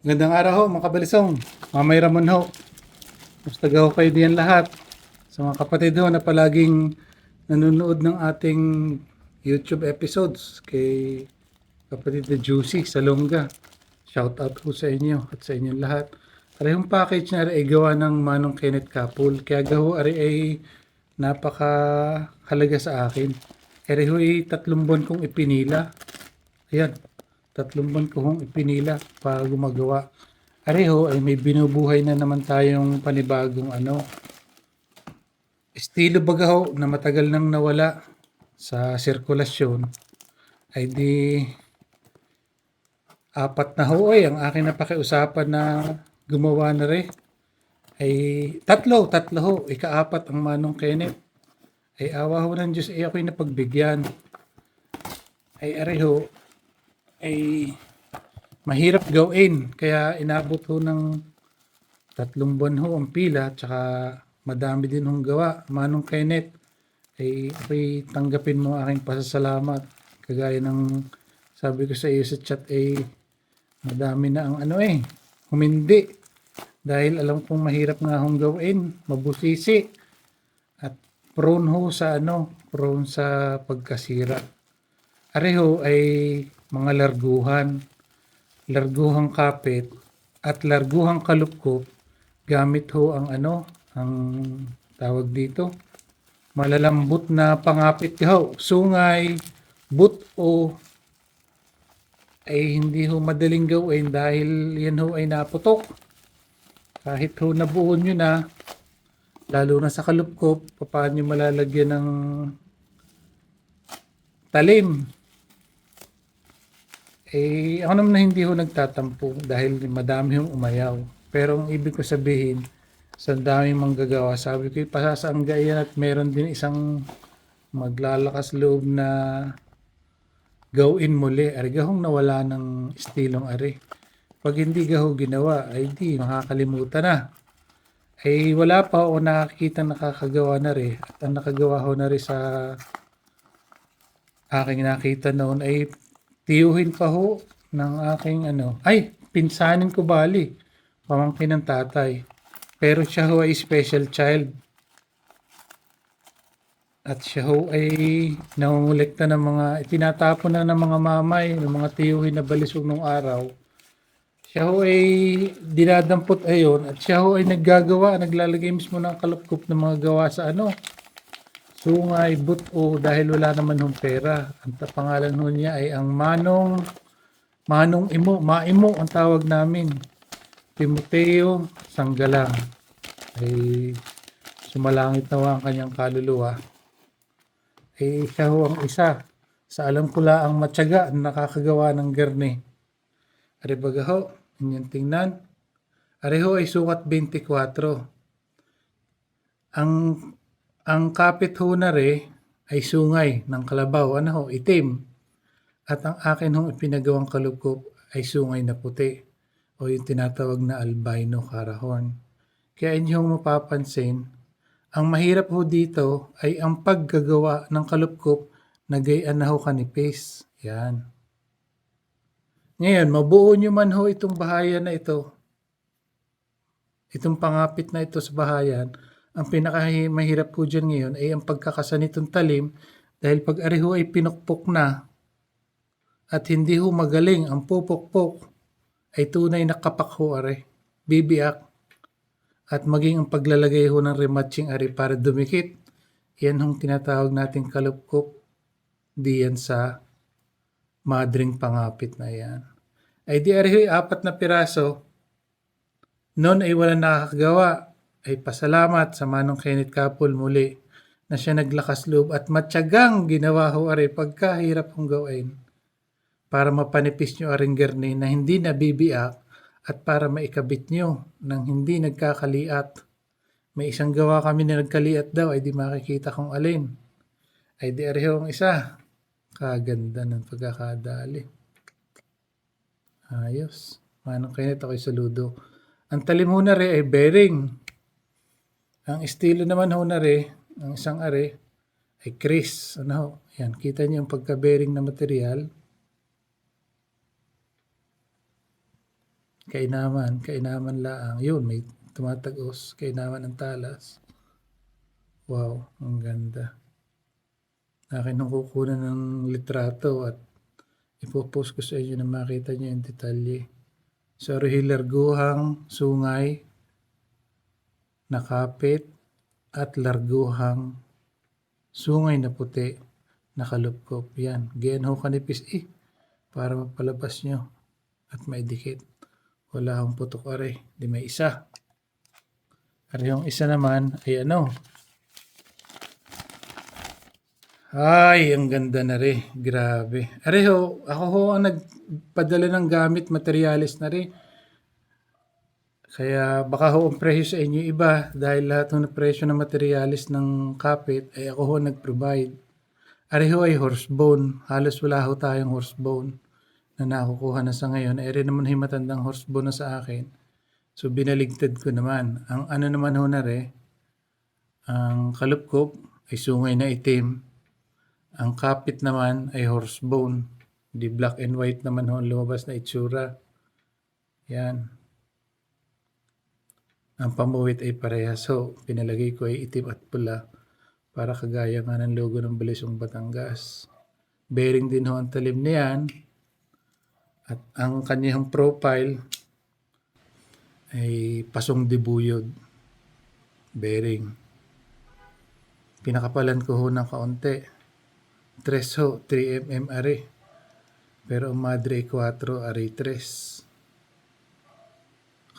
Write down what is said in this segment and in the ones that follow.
Gandang araw ho, mga kabalisong. Mamay Ramon ho. Gusto ho kayo diyan lahat. Sa mga kapatid ho na palaging nanonood ng ating YouTube episodes kay kapatid na Juicy Salonga. Shout out ho sa inyo at sa inyong lahat. Parehong package na rin ay gawa ng Manong Kenneth Kapul. Kaya gaho ari ay napaka halaga sa akin. Kaya ho ay 3 buwan kong ipinila. Ayan, 3 buwan ko hong ipinila para gumagawa. Areho ay may binubuhay na naman tayong panibagong estilo bagaho na matagal nang nawala sa sirkulasyon. Ay di apat na ho ay ang akin na pakiusapan na gumawa na rin. Ay tatlo ho, ikaapat ang Manong Kenneth. Ay awa ho ng Diyos ay ako'y napagbigyan. Ay areho ay mahirap gawin kaya inabot ho ng 3 buwan ho ang pila tsaka madami din hong gawa. Manong Kenneth ay ako'y tanggapin mo aking pasasalamat kagaya ng sabi ko sa iyo sa chat ay madami na ang humindi dahil alam kong mahirap nga hong gawin, mabusisi at prone ho sa prone sa pagkasira. Areho ay mga larguhang kapit at larguhang kalupkop gamit ho ang ang tawag dito, malalambot na pangapit ho, sungay, buto ay hindi ho madaling gawin dahil yan ho ay naputok. Kahit ho nabuo nyo na, lalo na sa kalupkop, paano nyo malalagyan ng talim? Ako naman na hindi ho nagtatampo dahil madami hong umayaw. Pero ang ibig ko sabihin, sa daming manggagawa, sabi ko ipasasangga yan at meron din isang maglalakas loob na gawin muli. Ari gahong nawala ng estilong ari. Pag hindi gaho ginawa, ay di makakalimutan na. Ay wala pa ako nakakita nakakagawa na rin. At ang nakagawa ho na rin sa aking nakita noon ay tiyuhin pa ho ng aking pinsanin ko bali, pamangkin ng tatay. Pero siya ho ay special child. At siya ho ay nangungulekta ng mga, itinatapon na ng mga mamay, ng mga tiyuhin na balisog nung araw. Siya ho ay dinadampot ayon at siya ho ay naglalagay mismo ng kalupkop ng mga gawa sa sungay, buto dahil wala naman hong pera. Ang pangalan ho niya ay ang Manong Imo, Maimo ang tawag namin. Timoteo Sanggalang. Ay sumalangit na ang kanyang kaluluwa. Ay siya ho ang isa sa alam ko ang matyaga na nakakagawa ng garne. Ari baga ho, inyong tingnan. Ari ho ay sukat 24. Ang kapit ho na re ay sungay ng kalabaw, itim. At ang akin hong ipinagawang kalupkop ay sungay na puti o yung tinatawag na albino carahon. Kaya inyong mapapansin, ang mahirap ho dito ay ang paggagawa ng kalupkop na gayaan na ho kanipis. Yan. Ngayon, mabuo nyo man ho itong bahayan na ito, itong pangapit na ito sa bahayan, ang pinakamahirap po dyan ngayon ay ang pagkakasa nitong talim dahil pag ari ho ay pinukpok na at hindi ho magaling ang pupukpok ay tunay na kapak ho ari, bibiak at maging ang paglalagay ho ng rematching ari para dumikit. Yan hong tinatawag nating kalupkop diyan sa madring pangapit na yan. Ay di ari ho 4 na piraso, noon ay wala nakakagawa. Ay pasalamat sa Manong Kenneth Kapul muli na siya naglakas loob at matyagang ginawa ho ari pagkahirap hong gawin para mapanipis nyo aring garne na hindi nabibiak at para maikabit nyo nang hindi nagkakaliat. May isang gawa kami na nagkaliat daw ay di makikita kung alin. Ay di ari ho ang isa. Kaganda ng pagkakadali. Ayos. Manong Kenneth, ako'y saludo. Ang talim ho na rin ay bearing. Ang estilo naman ho na rin, ang isang ari, ay Chris. Yan, kita niyo yung pagka-bearing na material. kainaman laang. Yun, may tumatagos, kainaman ng talas. Wow, ang ganda. Akin nung kukunan ng litrato at ipopost ko sa inyo na makita nyo yung detalye. Sa larguhang sungay, nakapit, at larguhang sungay na puti, nakalupkop. Yan, ganyan ho kanipis para mapalabas nyo at maidikit. Wala akong putok are, di may isa. Are yung isa naman ay ano. Ay, ang ganda na rin. Grabe. Are ho, ako ho ang nagpadala ng gamit, materialis na rin. Kaya baka ho ang presyo sa inyo iba dahil lahat ng presyo ng materialis ng kapit ay ako ho nag-provide. Are ho ay horsebone. Halos wala ho tayong horsebone na nakukuha na sa ngayon. Ere naman ho matandang horsebone na sa akin. So binaligtad ko naman. Ang ano naman ho na rin, ang kalupkop ay sungay na itim. Ang kapit naman ay horsebone. Di black and white naman ho ang lumabas na itsura. Yan. Ang pamuwit ay parehas ho. Pinalagay ko ay itim at pula para kagaya nga ng logo ng Balisong Batangas. Bearing din ho ang talim niyan. At ang kanyang profile ay pasong dibuyod. Bearing. Pinakapalan ko ho ng kaunti. 3 ho, 3 mm are. Pero ang madre ay 4 are 3.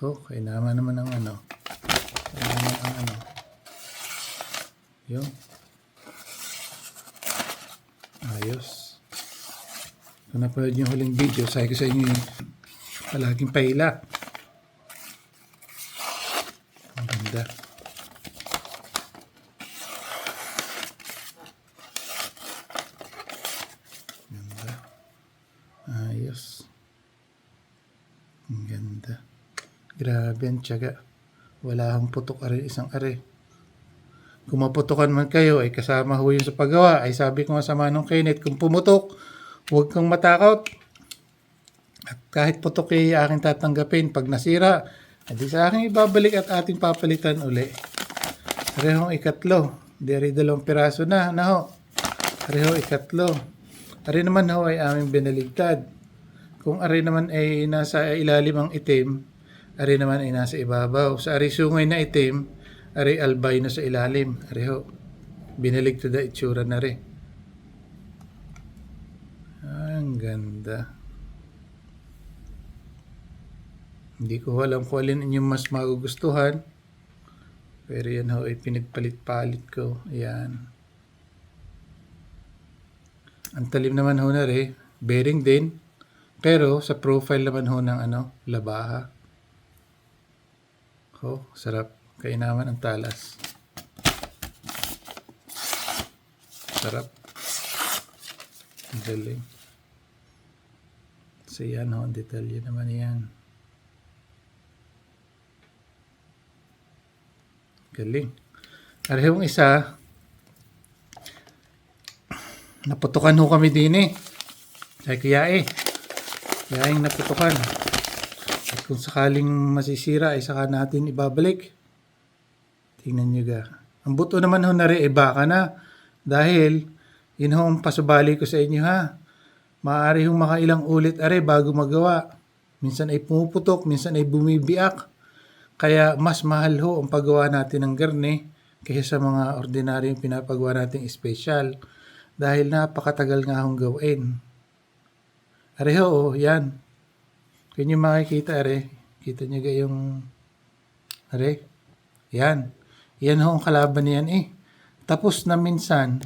Kainaman naman ang ano. Kainaman ang ano. Yun. Ayos. Kung napanood yung huling video, sabi ko sa inyo yung palaging pahila. Ang ganda. Ganda. Ayos. Ang ganda. Grabe ang tiyaga. Wala akong putok are, isang are. Kung maputokan man kayo, ay kasama ho yun sa paggawa. Ay sabi ko nga sa Manong Kenneth, kung pumutok, huwag kang matakot. At kahit putok ay aking tatanggapin. Pag nasira, hindi sa akin ibabalik at ating papalitan uli. Arehong ikatlo. Dari 2 piraso na ho. Areho ikatlo. Are naman ho ay aming binaligtad. Kung are naman ay nasa ilalim ang itim, are naman ay nasa ibabaw. Sa are sungay na itim, are albino sa ilalim. Areho. Binaligtad na itsura na rin. Ang ganda. Hindi ko alam kung alin inyong mas magugustuhan. Pero yan ho ay pinagpalit-palit ko. Ayan. Ang talim naman ho na rin. Bearing din. Pero sa profile naman ho ng ano, labaha. Sarap. Kainaman ang talas. Sarap. Ang galing. So yan ho, ang detalye naman yan. Galing. Arehong isa, naputukan ho kami din Ay kaya Yaing naputukan. At kung sakaling masisira, ay saka natin ibabalik. Tingnan nyo ga. Ang buto naman ho na rin, baka na. Dahil, yun ho ang pasubali ko sa inyo ha. Maaari hong makailang ulit bago magawa. Minsan ay pumuputok, minsan ay bumibiak. Kaya mas mahal ho ang paggawa natin ng garne kaysa sa mga ordinaryong pinapagawa nating special. Dahil napakatagal nga hong gawin. Areho, yan. Kung nyo makikita, kita nyo ga yung, yan. Yan ho ang kalaban niyan Tapos na minsan,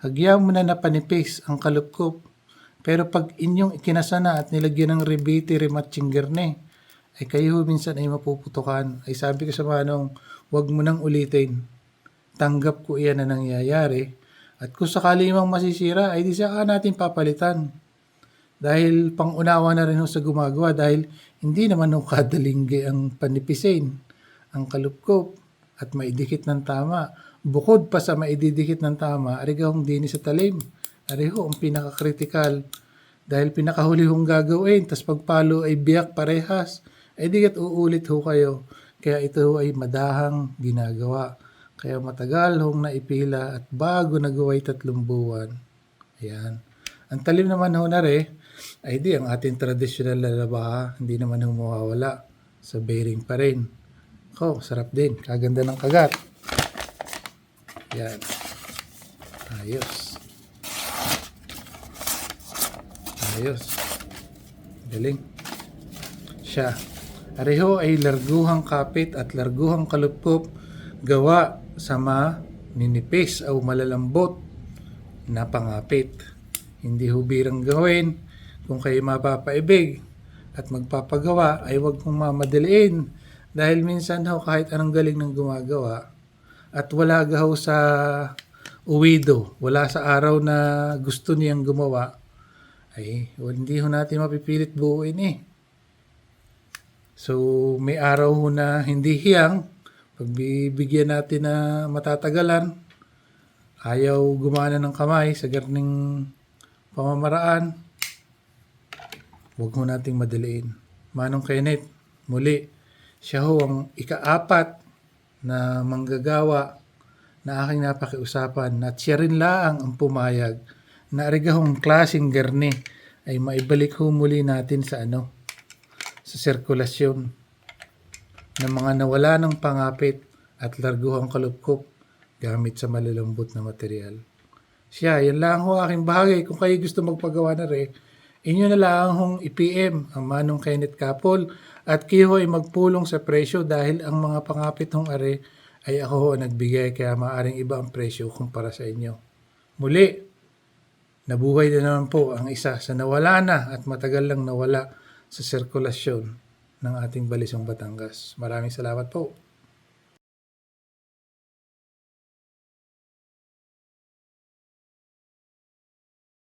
hagyaw mo na napanipis ang kalupkop. Pero pag inyong ikinasana at nilagyan ng rebiti, rematching garne, ay kayo minsan ay mapuputukan. Ay sabi ko sa Manong, huwag mo nang ulitin. Tanggap ko iyan na nangyayari. At kung sakali mang masisira, ay di saka natin papalitan. Dahil pangunawa na rin ho sa gumagawa dahil hindi naman ho kadalinggi ang panipisin, ang kalupkop at maidikit ng tama. Bukod pa sa maididikit ng tama, arigahong dini sa talim. Ariho ang pinaka-critical dahil pinakahuli hong gagawin, tas pagpalo ay biyak parehas. ay di kat uulit ho kayo. Kaya ito ho ay madahang ginagawa. Kaya matagal hong naipila at bago nagaway 3 buwan. Ayan. Ang talim naman ho na ay di ang ating tradisyonal na labaha, hindi naman ho mawawala. Sa bearing pa rin. Sarap din. Kaganda ng kagat. Yan. Ayos. Ayos. Galing. Siya. Areho ay larguhang kapit at larguhang kalupkop gawa sa maninipis o malalambot na pangapit. Hindi ho birang gawin. Kung kayo mapapaibig at magpapagawa ay huwag kong mamadaliin dahil minsan ho kahit anong galing ng gumagawa at wala gaho sa uwido, wala sa araw na gusto niyang gumawa, ay hindi ho natin mapipilit buuin eh. So may araw ho na hindi hiyang, pagbibigyan natin na matatagalan, ayaw gumana ng kamay sa garning pamamaraan, huwag ho nating madaliin. Manong Kenneth, muli, siya ho ang ika-4 na manggagawa na aking napakiusapan at siya rin laang ang pumayag na arigahong klaseng garni ay maibalik ho muli natin sa sa sirkulasyon ng mga nawala ng pangapit at larguhang kalupkop gamit sa malalambot na material. Siya, yan lang ho aking bahagi. Kung kayo gusto magpagawa na inyo na lang hong i-PM ang Manong Kenneth Kapol at kayo ay magpulong sa presyo dahil ang mga pangapit hong ay ako ho nagbigay kaya maaring iba ang presyo kumpara sa inyo. Muli, nabuhay na naman po ang isa sa nawala na at matagal lang nawala sa sirkulasyon ng ating Balisong Batangas. Maraming salamat po.